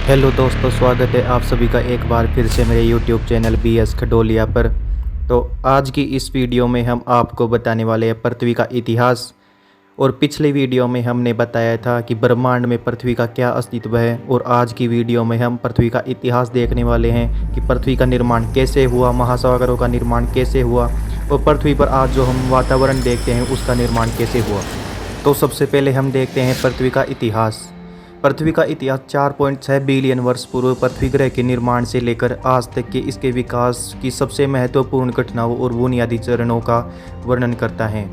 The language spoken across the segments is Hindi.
हेलो दोस्तों, स्वागत है आप सभी का एक बार फिर से मेरे यूट्यूब चैनल बी एस खडोलिया पर। तो आज की इस वीडियो में हम आपको बताने वाले हैं पृथ्वी का इतिहास। और पिछली वीडियो में हमने बताया था कि ब्रह्मांड में पृथ्वी का क्या अस्तित्व है, और आज की वीडियो में हम पृथ्वी का इतिहास देखने वाले हैं कि पृथ्वी का निर्माण कैसे हुआ, महासागरों का निर्माण कैसे हुआ, और पृथ्वी पर आज जो हम वातावरण देखते हैं उसका निर्माण कैसे हुआ। तो सबसे पहले हम देखते हैं पृथ्वी का इतिहास। पृथ्वी का इतिहास 4.6 बिलियन वर्ष पूर्व पृथ्वी ग्रह के निर्माण से लेकर आज तक के इसके विकास की सबसे महत्वपूर्ण घटनाओं और बुनियादी चरणों का वर्णन करता है।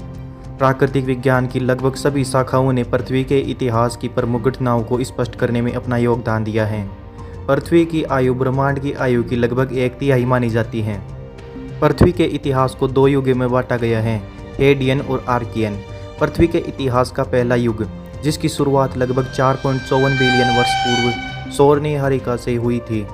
प्राकृतिक विज्ञान की लगभग सभी शाखाओं ने पृथ्वी के इतिहास की प्रमुख घटनाओं को स्पष्ट करने में अपना योगदान दिया है। पृथ्वी की आयु ब्रह्मांड की आयु की लगभग 1/3 मानी जाती है। पृथ्वी के इतिहास को दो युगों में बांटा गया है, हेडियन और आर्कियन। पृथ्वी के इतिहास का पहला युग, जिसकी शुरुआत लगभग 4.54 बिलियन वर्ष पूर्व सौरनीहारिका से हुई थी,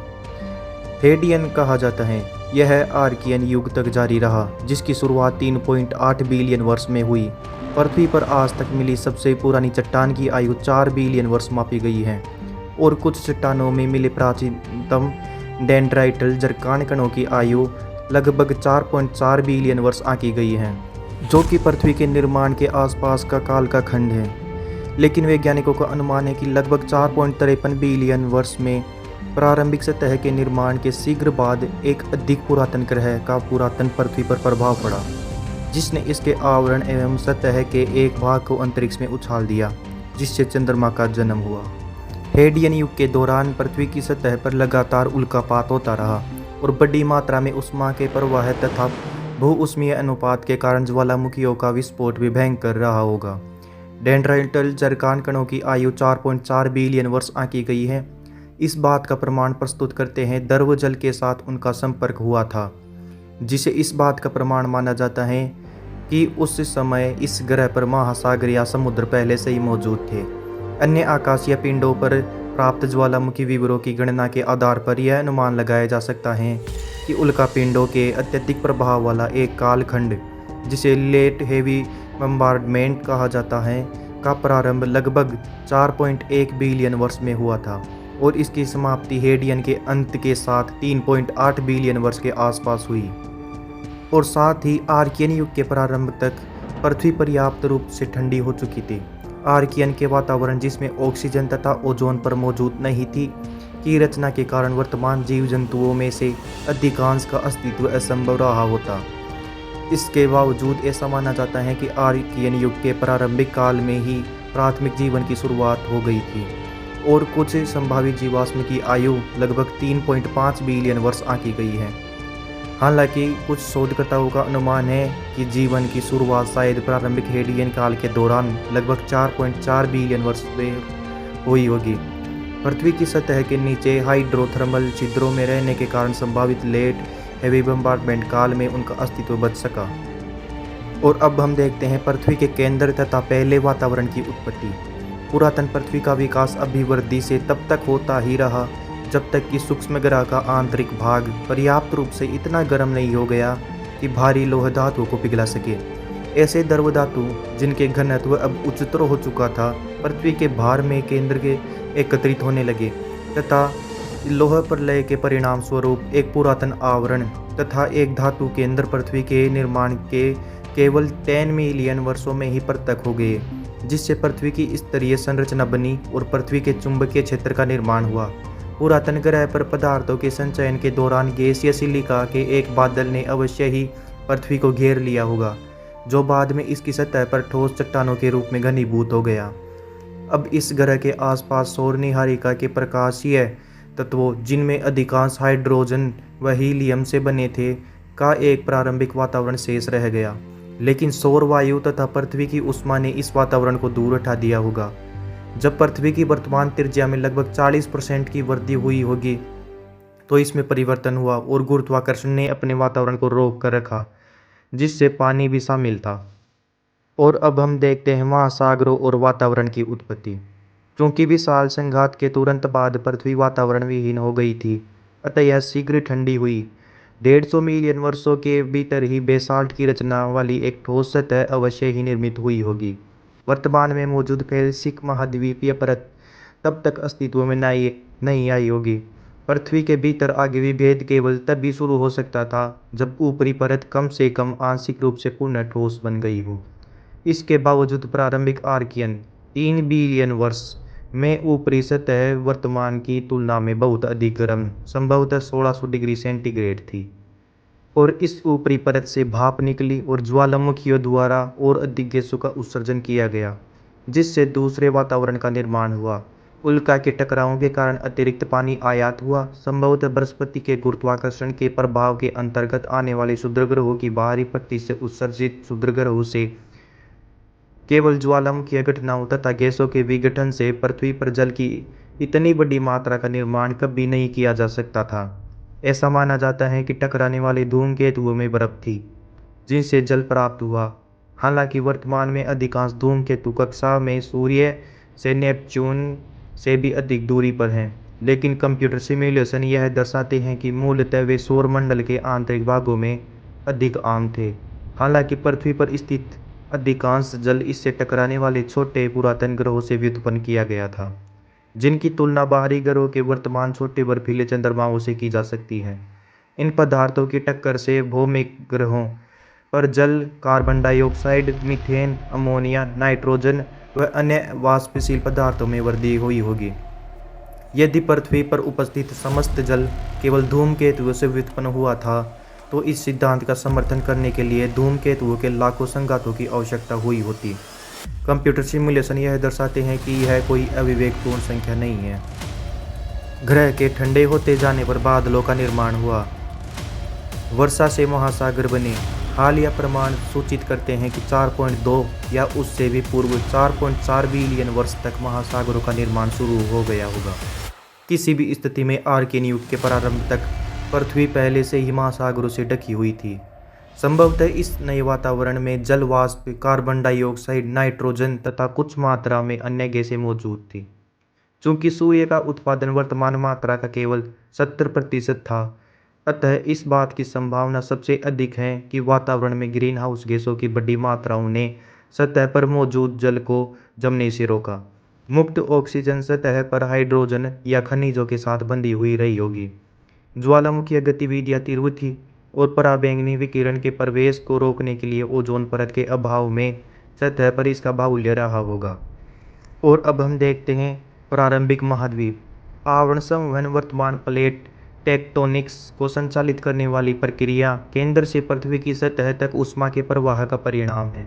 हेडियन कहा जाता है। यह आर्कियन युग तक जारी रहा, जिसकी शुरुआत 3.8 बिलियन वर्ष में हुई। पृथ्वी पर आज तक मिली सबसे पुरानी चट्टान की आयु 4 बिलियन वर्ष मापी गई है, और कुछ चट्टानों में मिले प्राचीनतम डेंड्राइटल जरकान कणों की आयु लगभग 4.4 बिलियन वर्ष आंकी गई है, जो कि पृथ्वी के निर्माण के आसपास का काल का खंड है। लेकिन वैज्ञानिकों का अनुमान है कि लगभग 4.53 बिलियन वर्ष में प्रारंभिक सतह के निर्माण के शीघ्र बाद एक अधिक पुरातन ग्रह का पुरातन पृथ्वी पर प्रभाव पड़ा, जिसने इसके आवरण एवं सतह के एक भाग को अंतरिक्ष में उछाल दिया, जिससे चंद्रमा का जन्म हुआ। हेडियन युग के दौरान पृथ्वी की सतह पर लगातार उल्कापात होता रहा, और बड़ी मात्रा में उष्मा के प्रवाह तथा भू-उष्मीय अनुपात के कारण ज्वालामुखियों का विस्फोट भी भयंकर रहा होगा। डेंड्राइटल जरकान कणों की आयु 4.4 बिलियन वर्ष आंकी गई है। इस बात का प्रमाण प्रस्तुत करते हैं द्रव जल के साथ उनका संपर्क हुआ था, जिसे इस बात का प्रमाण माना जाता है कि उस समय इस ग्रह पर महासागर या समुद्र पहले से ही मौजूद थे। अन्य आकाशीय पिंडों पर प्राप्त ज्वालामुखी विवरों की गणना के आधार पर यह अनुमान लगाया जा सकता है कि उल्का पिंडों के अत्यधिक प्रभाव वाला एक कालखंड, जिसे लेट हेवी बम्बार्डमेंट कहा जाता है, का प्रारंभ लगभग 4.1 बिलियन वर्ष में हुआ था, और इसकी समाप्ति हेडियन के अंत के साथ 3.8 बिलियन वर्ष के आसपास हुई। और साथ ही आर्कियन युग के प्रारंभ तक पृथ्वी पर्याप्त रूप से ठंडी हो चुकी थी। आर्कियन के वातावरण, जिसमें ऑक्सीजन तथा ओजोन पर मौजूद नहीं थी, की रचना के कारण वर्तमान जीव जंतुओं में से अधिकांश का अस्तित्व असंभव रहा होता। इसके बावजूद ऐसा माना जाता है कि आर्कियन युग के प्रारंभिक काल में ही प्राथमिक जीवन की शुरुआत हो गई थी, और कुछ संभावित जीवाश्म की आयु लगभग 3.5 बिलियन वर्ष आंकी गई है। हालांकि कुछ शोधकर्ताओं का अनुमान है कि जीवन की शुरुआत शायद प्रारंभिक हेडियन काल के दौरान लगभग 4.4 बिलियन वर्ष में हुई होगी। पृथ्वी की सतह के नीचे हाइड्रोथर्मल छिद्रों में रहने के कारण संभावित लेट हेवी बम्बार्डमेंट काल में उनका अस्तित्व बच सका। और अब हम देखते हैं पृथ्वी के केंद्र तथा पहले वातावरण की उत्पत्ति। पुरातन पृथ्वी का विकास अभिवृद्धि से तब तक होता ही रहा जब तक कि सूक्ष्म ग्रह का आंतरिक भाग पर्याप्त रूप से इतना गर्म नहीं हो गया कि भारी लोह धातु को पिघला सके। ऐसे द्रव धातु, जिनके घनत्व अब उच्चतर हो चुका था, पृथ्वी के भार में केंद्र के एकत्रित होने लगे, तथा लौह प्रलय के परिणाम स्वरूप एक पुरातन आवरण तथा एक धातु केंद्र पृथ्वी के निर्माण के केवल 10 मिलियन वर्षों में ही पृथक हो गए, जिससे पृथ्वी की स्तरीय संरचना बनी और पृथ्वी के चुंबकीय क्षेत्र का निर्माण हुआ। पुरातन ग्रह पर पदार्थों के संचयन के दौरान गैसीय सिलिका के एक बादल ने अवश्य ही पृथ्वी को घेर लिया होगा, जो बाद में इसकी सतह पर ठोस चट्टानों के रूप में घनीभूत हो गया। अब इस ग्रह के आसपास सौरनीहारिका के प्रकाशीय तत्वों, जिनमें अधिकांश हाइड्रोजन व हीलियम से बने थे, का एक प्रारंभिक वातावरण शेष रह गया। लेकिन सौर वायु तथा पृथ्वी की उष्मा ने इस वातावरण को दूर हटा दिया होगा। जब पृथ्वी की वर्तमान त्रिज्या में लगभग 40% की वृद्धि हुई होगी, तो इसमें परिवर्तन हुआ और गुरुत्वाकर्षण ने अपने वातावरण को रोक कर रखा, जिससे पानी भी शामिल था। और अब हम देखते हैं महासागरों और वातावरण की उत्पत्ति। चूंकि विशाल संघात के तुरंत बाद पृथ्वी वातावरण विहीन हो गई थी, अतः यह शीघ्र ठंडी हुई। 150 मिलियन वर्षों के भीतर ही बेसाल्ट की रचना वाली एक ठोस सतह अवश्य ही निर्मित हुई होगी। वर्तमान में मौजूद पेसिफिक महाद्वीपीय परत तब तक अस्तित्व में नहीं आई होगी। पृथ्वी के भीतर आगे विभेद केवल तभी शुरू हो सकता था जब ऊपरी परत कम से कम आंशिक रूप से पूर्ण ठोस बन गई हो। इसके बावजूद प्रारंभिक आर्कियन 3 बिलियन वर्ष में ऊपरी सतह वर्तमान की तुलना में बहुत अधिक गर्म, संभवतः 1600 डिग्री सेंटीग्रेड थी, और इस ऊपरी परत से भाप निकली और ज्वालामुखियों द्वारा और अधिक गैसों का उत्सर्जन किया गया, जिससे दूसरे वातावरण का निर्माण हुआ। उल्का के टकरावों के कारण अतिरिक्त पानी आयात हुआ, संभवतः बृहस्पति के गुरुत्वाकर्षण के प्रभाव के अंतर्गत आने वाले क्षुद्रग्रहों की बाहरी पट्टी से उत्सर्जित क्षुद्रग्रहों से। केवल ज्वालामुखीय घटनाओं तथा गैसों के विघटन से पृथ्वी पर जल की इतनी बड़ी मात्रा का निर्माण कभी नहीं किया जा सकता था। ऐसा माना जाता है कि टकराने वाले धूमकेतुओं में बर्फ थी जिनसे जल प्राप्त हुआ। हालांकि वर्तमान में अधिकांश धूमकेतु कक्षा में सूर्य से नेपच्यून से भी अधिक दूरी पर हैं, लेकिन कंप्यूटर सिमुलेशन यह दर्शाते हैं कि मूलतः वे सौरमंडल के आंतरिक भागों में अधिक आम थे। हालांकि पृथ्वी पर स्थित अधिकांश जल इससे टकराने वाले छोटे पुरातन ग्रहों से व्युत्पन्न किया गया था, जिनकी तुलना बाहरी ग्रहों के वर्तमान छोटे बर्फीले चंद्रमाओं से की जा सकती है। इन पदार्थों की टक्कर से भौमिक ग्रहों पर जल, carbon dioxide, methane, ammonia, nitrogen व अन्य वाष्पशील पदार्थों में वृद्धि हुई होगी। यदि पृथ्वी पर उपस्थित समस्त जल केवल धूमकेतुओं से व्युत्पन्न हुआ था, तो इस सिद्धांत का समर्थन करने के लिए धूमकेतुओं के लाखों संघातों की आवश्यकता हुई होती। कंप्यूटर सिमुलेशन यह दर्शाते हैं कि यह कोई अविवेकपूर्ण संख्या नहीं है। ग्रह के ठंडे होते जाने पर बादलों का निर्माण हुआ, वर्षा से महासागर बने। हालिया प्रमाण सूचित करते हैं कि 4.2 या उससे भी पूर्व 4.4 बिलियन वर्ष तक महासागरों का निर्माण शुरू हो गया होगा। किसी भी स्थिति में आर्कियन युग के प्रारंभ तक पृथ्वी पहले से ही महासागरों से ढकी हुई थी। संभवतः इस नए वातावरण में जल वाष्प, कार्बन डाइऑक्साइड, नाइट्रोजन तथा कुछ मात्रा में अन्य गैसें मौजूद थी। चूंकि सूर्य का उत्पादन वर्तमान मात्रा का केवल 70% था, अतः इस बात की संभावना सबसे अधिक है कि वातावरण में ग्रीन हाउस गैसों की बड़ी मात्राओं ने सतह पर मौजूद जल को जमने से रोका। मुक्त ऑक्सीजन सतह पर हाइड्रोजन या खनिजों के साथ बंधी हुई रही होगी। ज्वालामुखीय गतिविधियां तीव्र थी और पराबैंगनी विकिरण के प्रवेश को रोकने के लिए ओजोन परत के अभाव में सतह पर इसका बाहुल्य रहा होगा। और अब हम देखते हैं प्रारंभिक महाद्वीप। आवरण संवहन वर्तमान प्लेट टेक्टोनिक्स को संचालित करने वाली प्रक्रिया केंद्र से पृथ्वी की सतह तक ऊष्मा के प्रवाह का परिणाम है।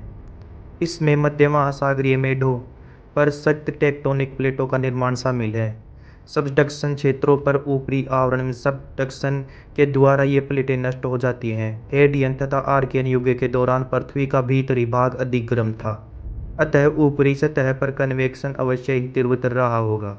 इसमें मध्य महासागरीय मेढ़ों पर सख्त टेक्टोनिक प्लेटों का निर्माण शामिल है। सबडक्शन क्षेत्रों पर ऊपरी आवरण में सबडक्शन के द्वारा ये प्लेटें नष्ट हो जाती हैं। हेडियन तथा आर्कियन युग के दौरान पृथ्वी का भीतरी भाग अधिक गर्म था, अतः ऊपरी सतह पर कन्वेक्शन अवश्य ही तीव्रतर रहा होगा।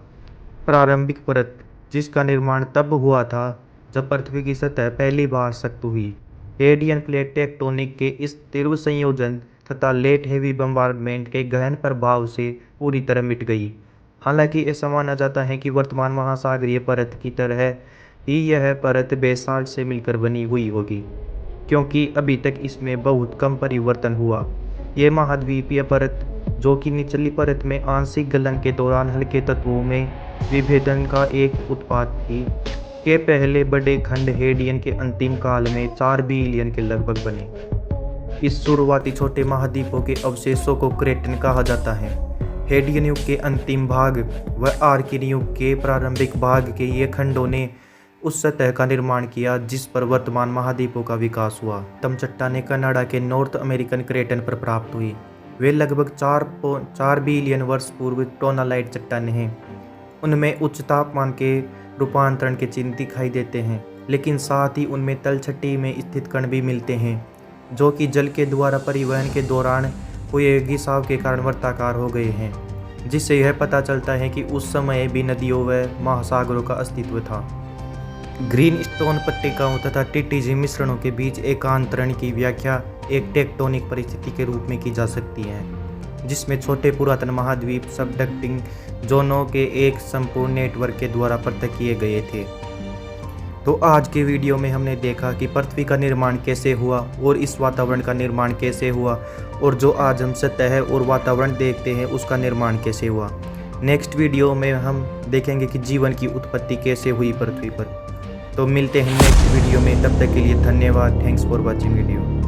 प्रारंभिक परत, जिसका निर्माण तब हुआ था जब पृथ्वी की सतह पहली बार सख्त हुई। हेडियन प्लेट टेक्टोनिक के इस तीव्र संयोजन तथा लेट हेवी बम्बार्डमेंट के गहन प्रभाव से पूरी तरह मिट गई। हालांकि ऐसा माना जाता है कि वर्तमान महासागरीय परत की तरह ही यह परत बेसाल्ट से मिलकर बनी हुई होगी, क्योंकि अभी तक इसमें बहुत कम परिवर्तन हुआ। यह महाद्वीपीय परत, जो कि निचली परत में आंशिक गलन के दौरान हल्के तत्वों में विभेदन का एक उत्पाद थी, के पहले बड़े खंड हेडियन के अंतिम काल में 4 बिलियन के लगभग बने। इस शुरुआती छोटे महाद्वीपों के अवशेषों को क्रेटन कहा जाता है। हेडियन युग के अंतिम भाग व आर्कियन युग के प्रारंभिक भाग के ये खंडों ने उस सतह का निर्माण किया जिस पर वर्तमान महाद्वीपों का विकास हुआ। तम चट्टानें कनाडा के नॉर्थ अमेरिकन क्रेटन पर प्राप्त हुई। वे लगभग 4 बिलियन वर्ष पूर्व टोनालाइट चट्टानें हैं। उनमें उच्च तापमान के रूपांतरण के चिन्ह दिखाई देते हैं, लेकिन साथ ही उनमें तलछटी में स्थित कण भी मिलते हैं, जो कि जल के द्वारा परिवहन के दौरान हुए घिसाव के कारण वृत्ताकार हो गए हैं, जिससे यह पता चलता है कि उस समय भी नदियों व महासागरों का अस्तित्व था। ग्रीन स्टोन पट्टिकाओं तथा टीटीजी मिश्रणों के बीच एकांतरण की व्याख्या एक टेक्टोनिक परिस्थिति के रूप में की जा सकती है, जिसमें छोटे पुरातन महाद्वीप सबडक्टिंग जोनों के एक संपूर्ण नेटवर्क के द्वारा पृथक किए गए थे। तो आज के वीडियो में हमने देखा कि पृथ्वी का निर्माण कैसे हुआ और इस वातावरण का निर्माण कैसे हुआ, और जो आज हम सतह और वातावरण देखते हैं उसका निर्माण कैसे हुआ। नेक्स्ट वीडियो में हम देखेंगे कि जीवन की उत्पत्ति कैसे हुई पृथ्वी पर। तो मिलते हैं नेक्स्ट वीडियो में, तब तक के लिए धन्यवाद। Thanks for watching video.